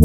I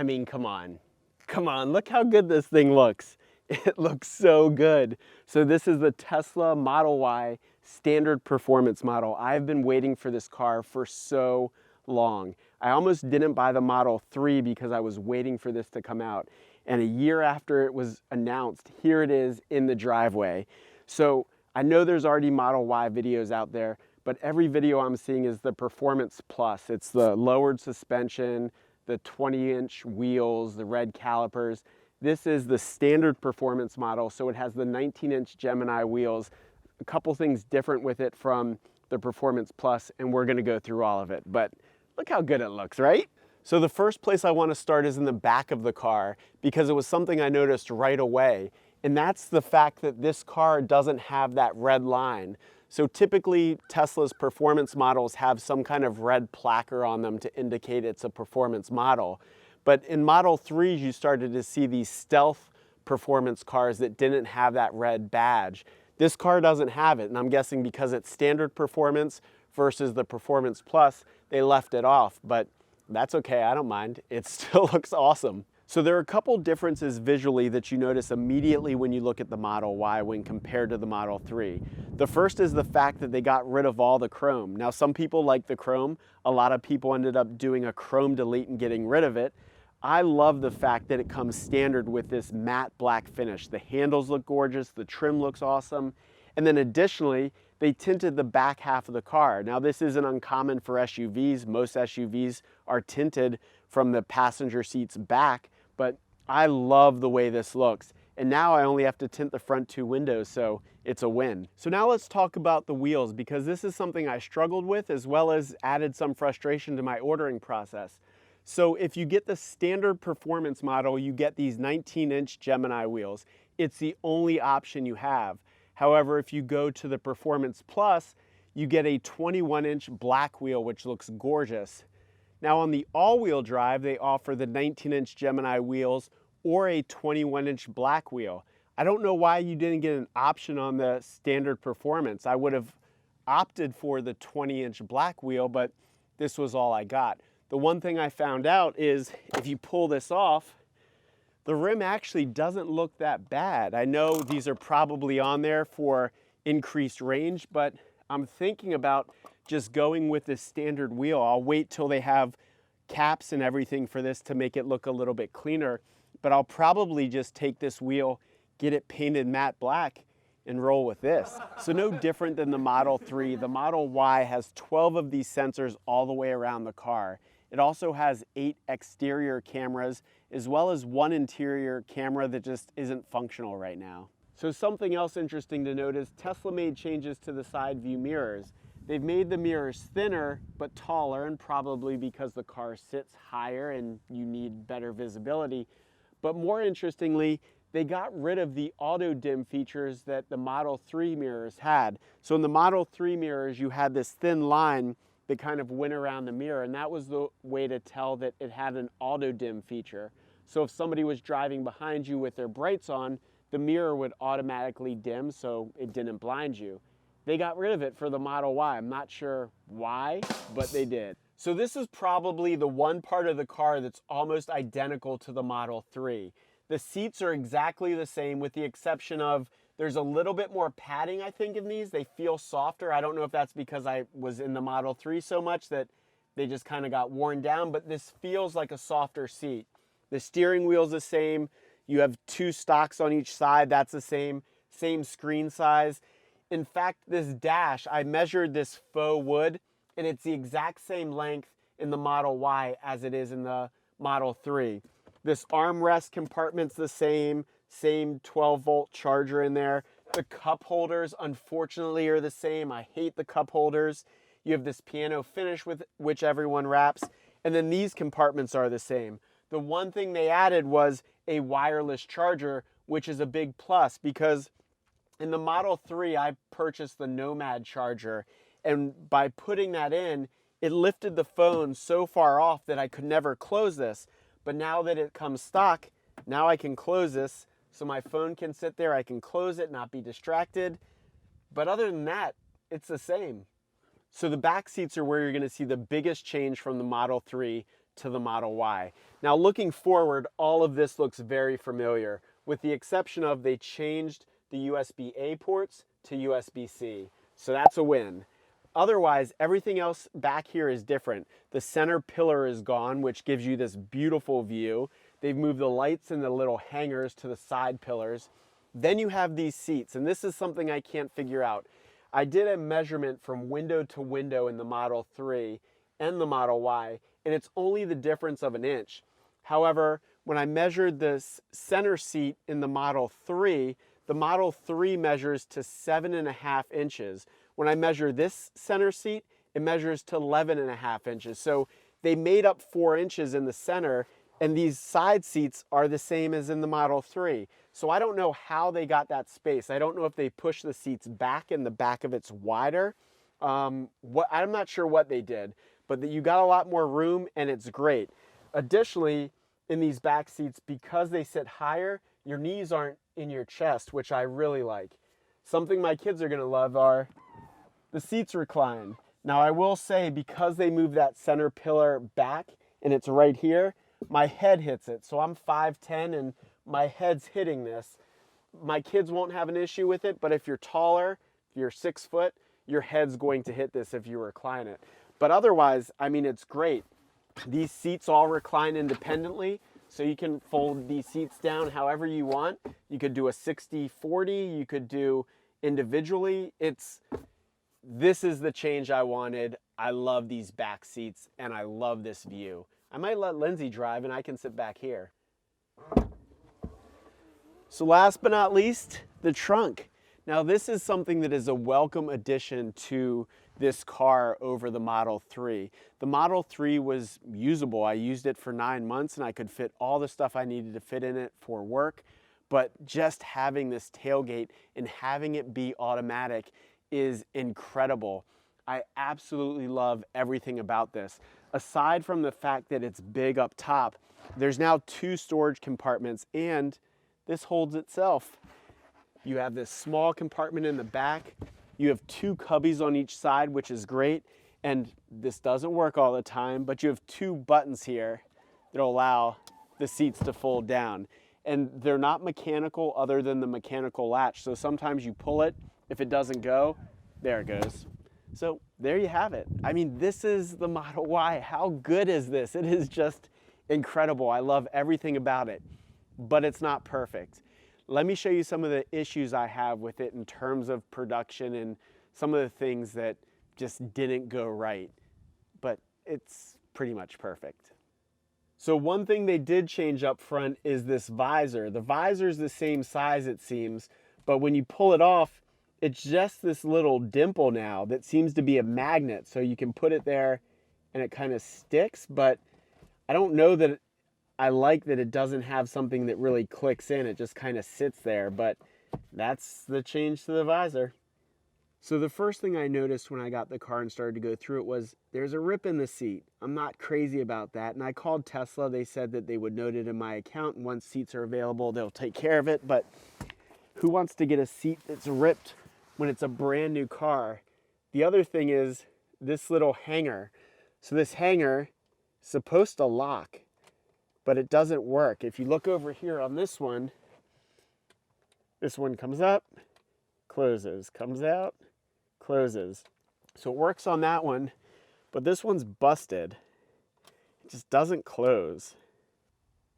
mean, come on. Come on, look how good this thing looks. It looks so good. So this is the Tesla Model Y standard performance model. I've been waiting for this car for so long. I almost didn't buy the Model 3 because I was waiting for this to come out. And a year after it was announced, here it is in the driveway. So I know there's already Model Y videos out there, but every video I'm seeing is the Performance Plus. It's the lowered suspension, the 20-inch wheels, the red calipers. This is the standard performance model, so it has the 19-inch Gemini wheels. A couple things different with it from the Performance Plus, and we're gonna go through all of it. But look how good it looks, right? So the first place I want to start is in the back of the car, because it was something I noticed right away. And that's the fact that this car doesn't have that red line. So typically Tesla's performance models have some kind of red placard on them to indicate it's a performance model. But in Model 3s, you started to see these stealth performance cars that didn't have that red badge. This car doesn't have it, and I'm guessing because it's standard performance versus the Performance Plus, they left it off, but that's okay, I don't mind. It still looks awesome. So there are a couple differences visually that you notice immediately when you look at the Model Y when compared to the Model 3. The first is the fact that they got rid of all the chrome. Now some people like the chrome. A lot of people ended up doing a chrome delete and getting rid of it. I love the fact that it comes standard with this matte black finish. The handles look gorgeous, the trim looks awesome, and then additionally, they tinted the back half of the car. Now this isn't uncommon for SUVs. Most SUVs are tinted from the passenger seats back, but I love the way this looks. And now I only have to tint the front two windows, so it's a win. So now let's talk about the wheels, because this is something I struggled with as well as added some frustration to my ordering process. So if you get the standard performance model, you get these 19-inch Gemini wheels. It's the only option you have. However, if you go to the Performance Plus, you get a 21-inch black wheel, which looks gorgeous. Now on the all-wheel drive, they offer the 19-inch Gemini wheels or a 21-inch black wheel. I don't know why you didn't get an option on the standard performance. I would have opted for the 20-inch black wheel, but this was all I got. The one thing I found out is if you pull this off, the rim actually doesn't look that bad. I know these are probably on there for increased range, but I'm thinking about just going with this standard wheel. I'll wait till they have caps and everything for this to make it look a little bit cleaner, but I'll probably just take this wheel, get it painted matte black, and roll with this. So no different than the Model 3, the Model Y has 12 of these sensors all the way around the car. It also has 8 exterior cameras, as well as 1 interior camera that just isn't functional right now. So something else interesting to note is Tesla made changes to the side view mirrors. They've made the mirrors thinner but taller, and probably because the car sits higher and you need better visibility. But more interestingly, they got rid of the auto dim features that the Model 3 mirrors had. So in the Model 3 mirrors, you had this thin line that kind of went around the mirror, and that was the way to tell that it had an auto dim feature. So if somebody was driving behind you with their brights on, the mirror would automatically dim so it didn't blind you. They got rid of it for the Model Y. I'm not sure why, but they did. So this is probably the one part of the car that's almost identical to the Model 3. The seats are exactly the same with the exception of there's a little bit more padding, I think, in these. They feel softer. I don't know if that's because I was in the Model 3 so much that they just kind of got worn down, but this feels like a softer seat. The steering wheel's the same. You have 2 stalks on each side. That's the same screen size. In fact, this dash, I measured this faux wood, and it's the exact same length in the Model Y as it is in the Model 3. This armrest compartment's the same 12-volt charger in there. The cup holders, unfortunately, are the same. I hate the cup holders. You have this piano finish with which everyone wraps, and then these compartments are the same. The one thing they added was a wireless charger, which is a big plus because in the Model 3, I purchased the Nomad charger, and by putting that in, it lifted the phone so far off that I could never close this. But now that it comes stock, now I can close this so my phone can sit there. I can close it, not be distracted. But other than that, it's the same. So the back seats are where you're gonna see the biggest change from the Model 3 to the Model Y. Now looking forward, all of this looks very familiar, with the exception of they changed the USB-A ports to USB-C. So that's a win. Otherwise, everything else back here is different. The center pillar is gone, which gives you this beautiful view. They've moved the lights and the little hangers to the side pillars. Then you have these seats, and this is something I can't figure out. I did a measurement from window to window in the Model 3 and the Model Y, and it's only the difference of an inch. However, when I measured this center seat in the Model 3 measures to 7.5 inches. When I measure this center seat, it measures to 11.5 inches. So they made up 4 inches in the center, and these side seats are the same as in the Model 3. So I don't know how they got that space. I don't know if they pushed the seats back and the back of it's wider. I'm not sure what they did, but you got a lot more room and it's great. Additionally, in these back seats, because they sit higher, your knees aren't in your chest, which I really like. Something my kids are gonna love are the seats recline. Now I will say, because they moved that center pillar back and it's right here, my head hits it. So I'm 5'10" and my head's hitting this. My kids won't have an issue with it, but if you're taller, if you're 6 foot, your head's going to hit this if you recline it. But otherwise, I mean, it's great. These seats all recline independently, so you can fold these seats down however you want. You could do a 60-40, you could do individually. This is the change I wanted. I love these back seats and I love this view. I might let Lindsay drive and I can sit back here. So last but not least, the trunk. Now this is something that is a welcome addition to this car over the Model 3. The Model 3 was usable. I used it for 9 months and I could fit all the stuff I needed to fit in it for work. But just having this tailgate and having it be automatic is incredible. I absolutely love everything about this. Aside from the fact that it's big up top, there's now 2 storage compartments and this holds itself. You have this small compartment in the back. You have 2 cubbies on each side, which is great. And this doesn't work all the time, but you have 2 buttons here that'll allow the seats to fold down. And they're not mechanical other than the mechanical latch. So sometimes you pull it, if it doesn't go, there it goes. So there you have it. I mean, this is the Model Y. How good is this? It is just incredible. I love everything about it, but it's not perfect. Let me show you some of the issues I have with it in terms of production and some of the things that just didn't go right, but it's pretty much perfect. So one thing they did change up front is this visor. The visor is the same size, it seems, but when you pull it off, it's just this little dimple now that seems to be a magnet. So you can put it there and it kind of sticks, but I don't know that I like that it doesn't have something that really clicks in. It just kind of sits there, but that's the change to the visor. So the first thing I noticed when I got the car and started to go through it was there's a rip in the seat. I'm not crazy about that. And I called Tesla. They said that they would note it in my account, and once seats are available, they'll take care of it. But who wants to get a seat that's ripped when it's a brand new car? The other thing is this little hanger. So this hanger is supposed to lock, but it doesn't work. If you look over here on this one comes up, closes, comes out, closes. So it works on that one, but this one's busted. It just doesn't close.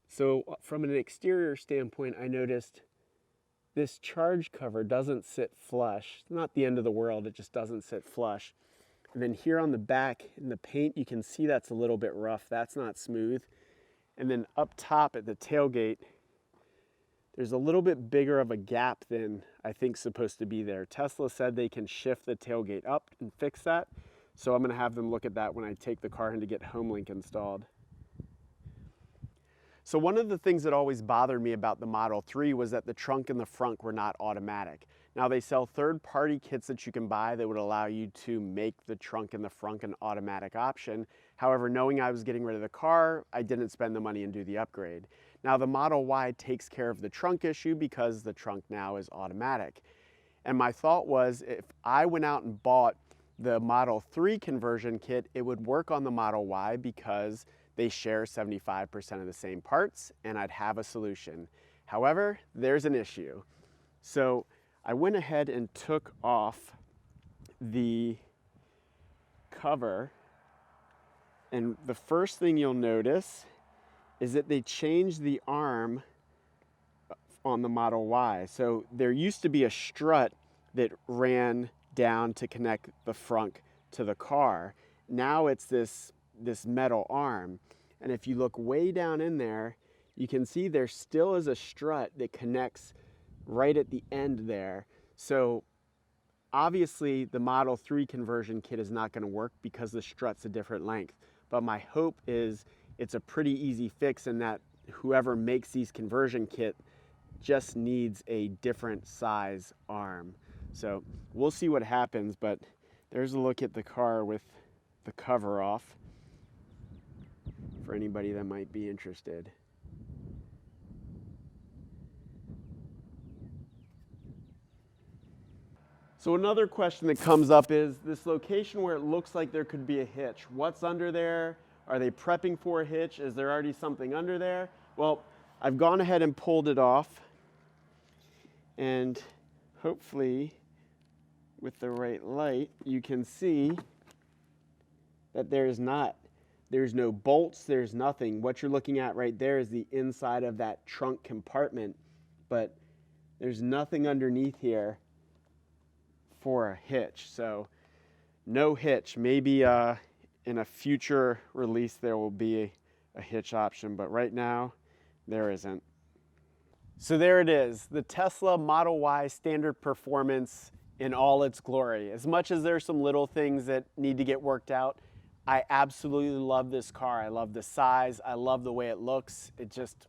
So from an exterior standpoint, I noticed this charge cover doesn't sit flush. It's not the end of the world, it just doesn't sit flush. And then here on the back in the paint, you can see that's a little bit rough. That's not smooth. And then up top at the tailgate, there's a little bit bigger of a gap than I think supposed to be there. Tesla said they can shift the tailgate up and fix that. So I'm gonna have them look at that when I take the car in to get HomeLink installed. So one of the things that always bothered me about the Model 3 was that the trunk and the frunk were not automatic. Now they sell third-party kits that you can buy that would allow you to make the trunk and the frunk an automatic option. However, knowing I was getting rid of the car, I didn't spend the money and do the upgrade. Now the Model Y takes care of the trunk issue because the trunk now is automatic. And my thought was, if I went out and bought the Model 3 conversion kit, it would work on the Model Y because they share 75% of the same parts, and I'd have a solution. However, there's an issue. So I went ahead and took off the cover, and the first thing you'll notice is that they changed the arm on the Model Y. So there used to be a strut that ran down to connect the frunk to the car. Now it's this metal arm. And if you look way down in there, you can see there still is a strut that connects right at the end there. So obviously the Model 3 conversion kit is not going to work because the strut's a different length. But my hope is it's a pretty easy fix, and that whoever makes these conversion kit just needs a different size arm. So we'll see what happens, but there's a look at the car with the cover off for anybody that might be interested. So another question that comes up is this location where it looks like there could be a hitch. What's under there? Are they prepping for a hitch? Is there already something under there? Well, I've gone ahead and pulled it off, and hopefully with the right light you can see that there's no bolts, there's nothing. What you're looking at right there is the inside of that trunk compartment, but there's nothing underneath here for a hitch. So no hitch. Maybe in a future release there will be a hitch option, but right now there isn't. So there it is, the Tesla Model Y standard performance in all its glory. As much as there's some little things that need to get worked out, I absolutely love this car. I love the size, I love the way it looks. It just,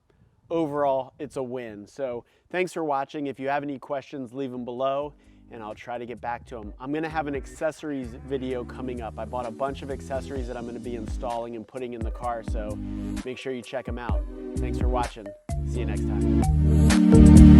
overall, it's a win. So thanks for watching. If you have any questions, leave them below, and I'll try to get back to them. I'm gonna have an accessories video coming up. I bought a bunch of accessories that I'm gonna be installing and putting in the car, so make sure you check them out. Thanks for watching. See you next time.